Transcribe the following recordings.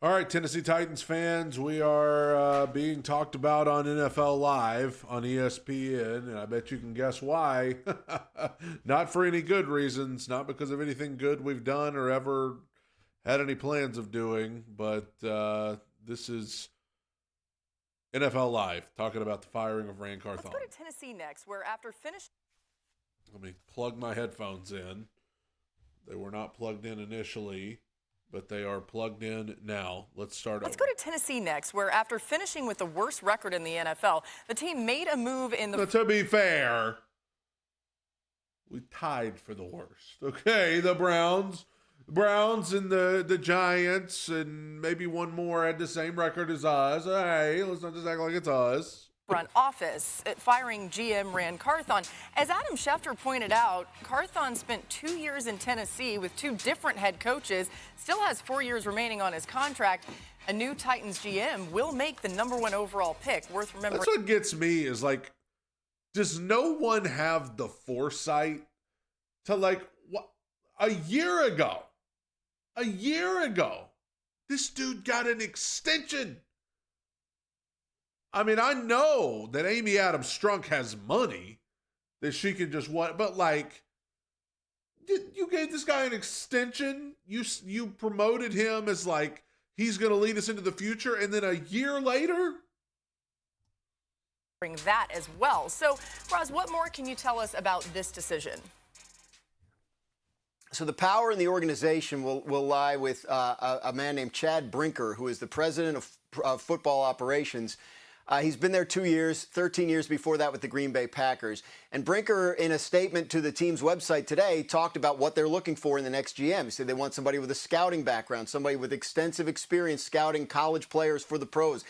All right, Tennessee Titans fans, we are being talked about on NFL Live on ESPN, and I bet you can guess why. Not for any good reasons, not because of anything good we've done or ever had any plans of doing, but this is NFL Live, talking about the firing of Ran Carthon. Let's go to Tennessee next, where after finishing... Let me plug my headphones in. They were not plugged in initially, but they are plugged in now. Let's start over. Let's go to Tennessee next, where after finishing with the worst record in the NFL, the team made a move in the... But to be fair, we tied for the worst. Okay, the Browns and the Giants and maybe one more had the same record as us. Hey, let's not just act like it's us. Front office firing GM Ran Carthon. As Adam Schefter pointed out, Carthon spent 2 years in Tennessee with two different head coaches, still has 4 years remaining on his contract. A new Titans GM will make the #1 overall pick. Worth remembering. That's what gets me is like, does no one have the foresight to what a year ago, this dude got an extension. I mean, I know that Amy Adams Strunk has money that she can just but you gave this guy an extension. You promoted him as like he's going to lead us into the future, and then a year later, bring that as well. So, Roz, what more can you tell us about this decision? So the power in the organization will lie with a man named Chad Brinker, who is the president of football operations. He's been there 2 years, 13 years before that with the Green Bay Packers. And Brinker, in a statement to the team's website today, talked about what they're looking for in the next GM. He said they want somebody with a scouting background, somebody with extensive experience scouting college players for the pros.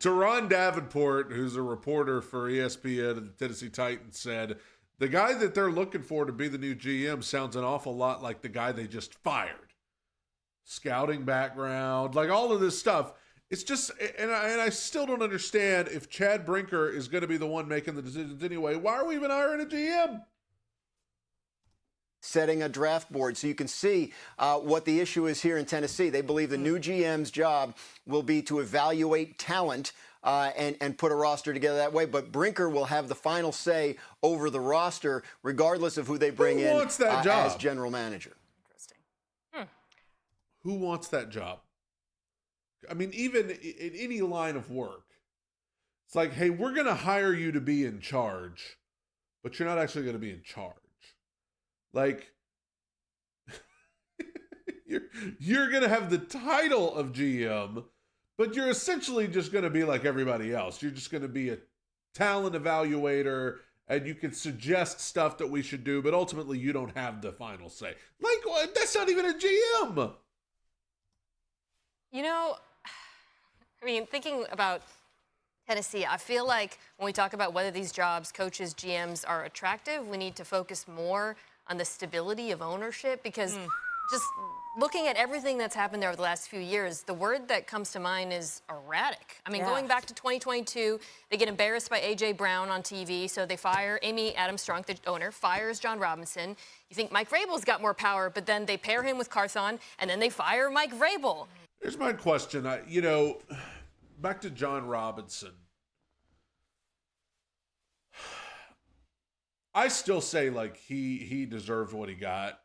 Ron Davenport, who's a reporter for ESPN and the Tennessee Titans, said the guy that they're looking for to be the new GM sounds an awful lot like the guy they just fired. Scouting background, like all of this stuff. It's just, and I still don't understand if Chad Brinker is going to be the one making the decisions anyway. Why are we even hiring a GM? Setting a draft board so you can see what the issue is here in Tennessee. They believe the new GM's job will be to evaluate talent and put a roster together that way. But Brinker will have the final say over the roster, regardless of who they bring in as general manager. Interesting. Who wants that job? I mean, even in any line of work, it's like, hey, we're going to hire you to be in charge, but you're not actually going to be in charge. Like, you're going to have the title of GM, but you're essentially just going to be like everybody else. You're just going to be a talent evaluator, and you can suggest stuff that we should do, but ultimately you don't have the final say. Like, that's not even a GM. You know, I mean, thinking about Tennessee, I feel like when we talk about whether these jobs, coaches, GMs, are attractive, we need to focus more on the stability of ownership, because just looking at everything that's happened there over the last few years, the word that comes to mind is erratic. I mean, going back to 2022, they get embarrassed by A.J. Brown on TV, so they fire Amy Adams Strunk, the owner, fires John Robinson. You think Mike Vrabel's got more power, but then they pair him with Carthon, and then they fire Mike Vrabel. Here's my question. Back to John Robinson. I still say, like, he deserved what he got.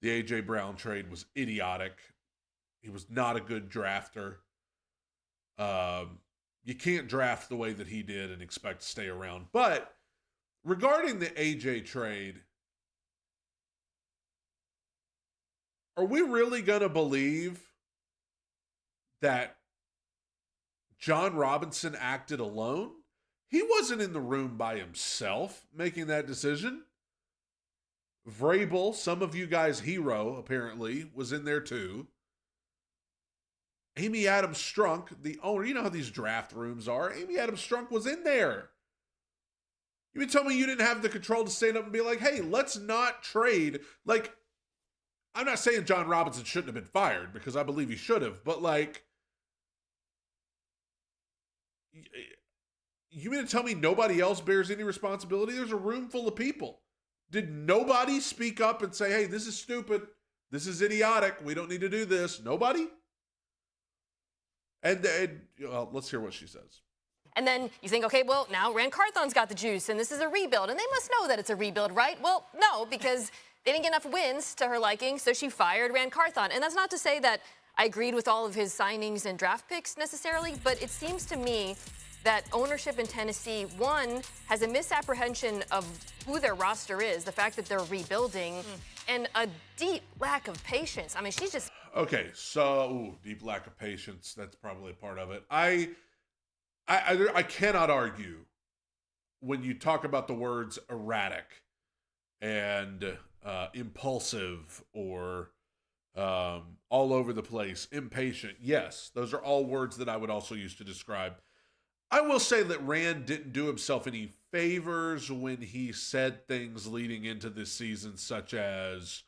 The A.J. Brown trade was idiotic. He was not a good drafter. You can't draft the way that he did and expect to stay around. But regarding the A.J. trade, are we really going to believe that John Robinson acted alone? He wasn't in the room by himself making that decision. Vrabel, some of you guys' hero, apparently, was in there too. Amy Adams Strunk, the owner, you know how these draft rooms are. Amy Adams Strunk was in there. You mean tell me you didn't have the control to stand up and be like, hey, let's not trade. Like, I'm not saying John Robinson shouldn't have been fired, because I believe he should have, but like, you mean to tell me nobody else bears any responsibility? There's a room full of people. Did nobody speak up and say, hey, this is stupid. This is idiotic. We don't need to do this. Nobody? And well, let's hear what she says. And then you think, okay, well, now Ran Carthon's got the juice, and this is a rebuild, and they must know that it's a rebuild, right? Well, no, because they didn't get enough wins to her liking, so she fired Ran Carthon. And that's not to say that I agreed with all of his signings and draft picks necessarily, but it seems to me that ownership in Tennessee, one, has a misapprehension of who their roster is, the fact that they're rebuilding, and a deep lack of patience. I mean, she's just... Okay, so deep lack of patience, that's probably a part of it. I cannot argue when you talk about the words erratic and impulsive or all over the place, impatient. Yes, those are all words that I would also use to describe. I will say that Rand didn't do himself any favors when he said things leading into this season, such as,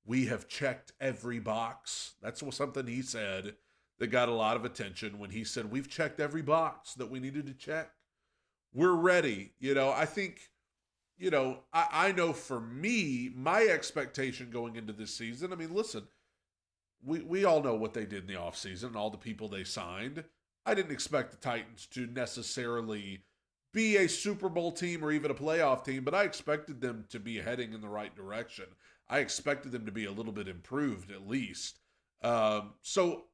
we have checked every box. That's something he said that got a lot of attention when he said, we've checked every box that we needed to check. We're ready. I think, I know for me, my expectation going into this season, I mean, listen, we all know what they did in the offseason and all the people they signed. I didn't expect the Titans to necessarily be a Super Bowl team or even a playoff team, but I expected them to be heading in the right direction. I expected them to be a little bit improved at least. So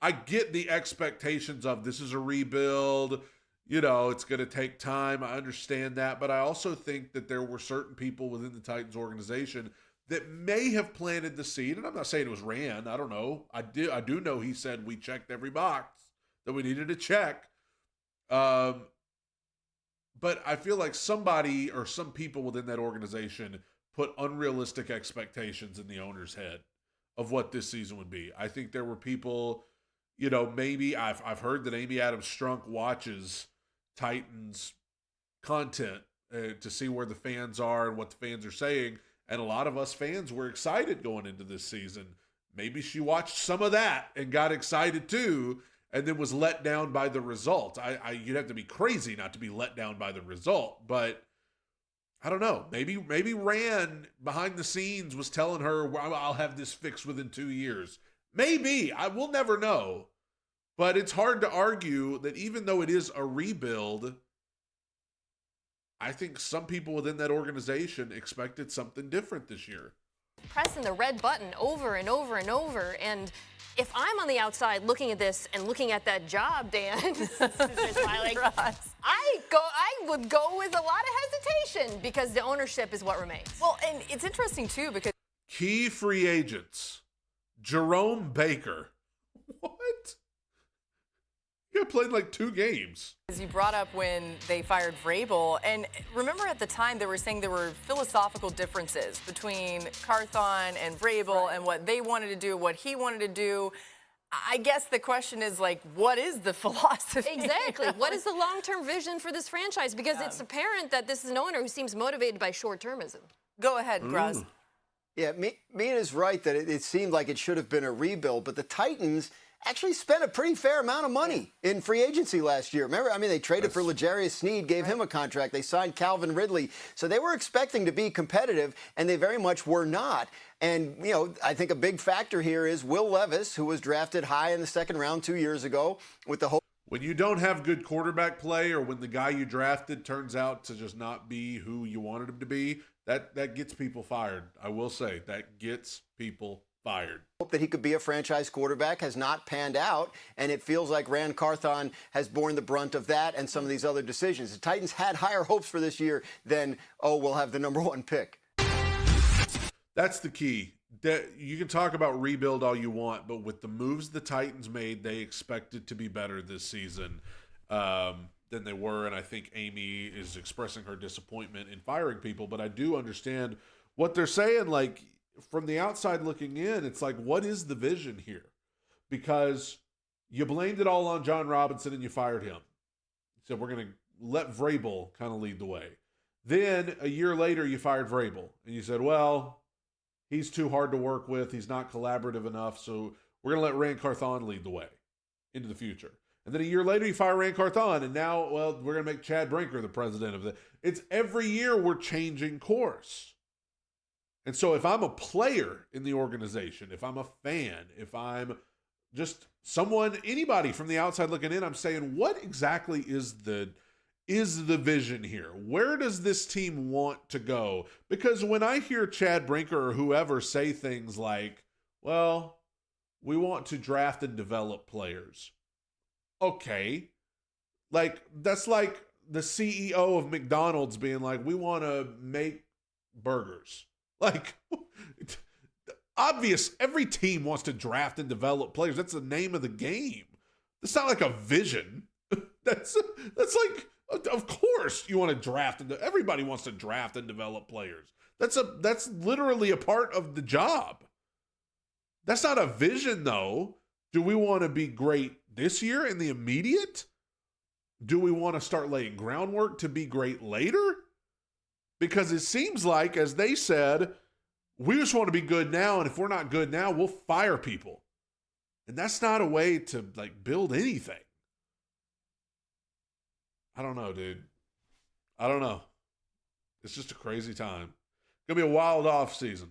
I get the expectations of this is a rebuild. It's going to take time. I understand that. But I also think that there were certain people within the Titans organization that may have planted the seed. And I'm not saying it was Rand. I don't know. I do know he said we checked every box that we needed to check. But I feel like somebody or some people within that organization put unrealistic expectations in the owner's head of what this season would be. I think there were people, maybe I've heard that Amy Adams Strunk watches Titans content to see where the fans are and what the fans are saying. And a lot of us fans were excited going into this season. Maybe she watched some of that and got excited too, and then was let down by the result. You'd have to be crazy not to be let down by the result, but I don't know. Maybe Rand behind the scenes was telling her, well, I'll have this fixed within 2 years. Maybe. I will never know. But it's hard to argue that even though it is a rebuild, I think some people within that organization expected something different this year. Pressing the red button over and over and over. And if I'm on the outside looking at this and looking at that job, Dan, smiling, I would go with a lot of hesitation because the ownership is what remains. Well, and it's interesting, too, because key free agents, Jerome Baker. What? You played like 2 games. as you brought up when they fired Vrabel, and remember at the time they were saying there were philosophical differences between Carthon and Vrabel and what they wanted to do, what he wanted to do. I guess the question is, like, what is the philosophy? Exactly. What is the long-term vision for this franchise? Because it's apparent that this is an owner who seems motivated by short-termism. Go ahead, Graz. Yeah, Mina's right that it seemed like it should have been a rebuild, but the Titans actually spent a pretty fair amount of money in free agency last year. Remember, I mean, they traded for L'Jarius Sneed, gave him a contract. They signed Calvin Ridley. So they were expecting to be competitive, and they very much were not. And, you know, I think a big factor here is Will Levis, who was drafted high in the second round 2 years ago with the hope. When you don't have good quarterback play, or when the guy you drafted turns out to just not be who you wanted him to be, that gets people fired. I will say, that gets people fired. Hope that he could be a franchise quarterback has not panned out, and it feels like Ran Carthon has borne the brunt of that and some of these other decisions. The Titans had higher hopes for this year than, we'll have the number one pick. That's the key. You can talk about rebuild all you want, but with the moves the Titans made, they expected to be better this season than they were, and I think Amy is expressing her disappointment in firing people, but I do understand what they're saying. Like, from the outside looking in, it's like, what is the vision here? Because you blamed it all on John Robinson and you fired him. You said, we're going to let Vrabel kind of lead the way. Then a year later, you fired Vrabel, and you said, well, he's too hard to work with. He's not collaborative enough. So we're going to let Ran Carthon lead the way into the future. And then a year later, you fire Ran Carthon. And now, well, we're going to make Chad Brinker the president of the. It's every year we're changing course. And so if I'm a player in the organization, if I'm a fan, if I'm just someone, anybody from the outside looking in, I'm saying, what exactly is the vision here? Where does this team want to go? Because when I hear Chad Brinker or whoever say things like, well, we want to draft and develop players. Okay. Like, that's like the CEO of McDonald's being like, we want to make burgers. Like, obvious, every team wants to draft and develop players. That's the name of the game. It's not like a vision. That's like, of course you want to draft, and everybody wants to draft and develop players. That's literally a part of the job. That's not a vision, though. Do we want to be great this year in the immediate? Do we want to start laying groundwork to be great later? Because it seems like, as they said, we just want to be good now, and if we're not good now, we'll fire people. And that's not a way to, like, build anything. I don't know, dude. I don't know. It's just a crazy time. Gonna be a wild off season.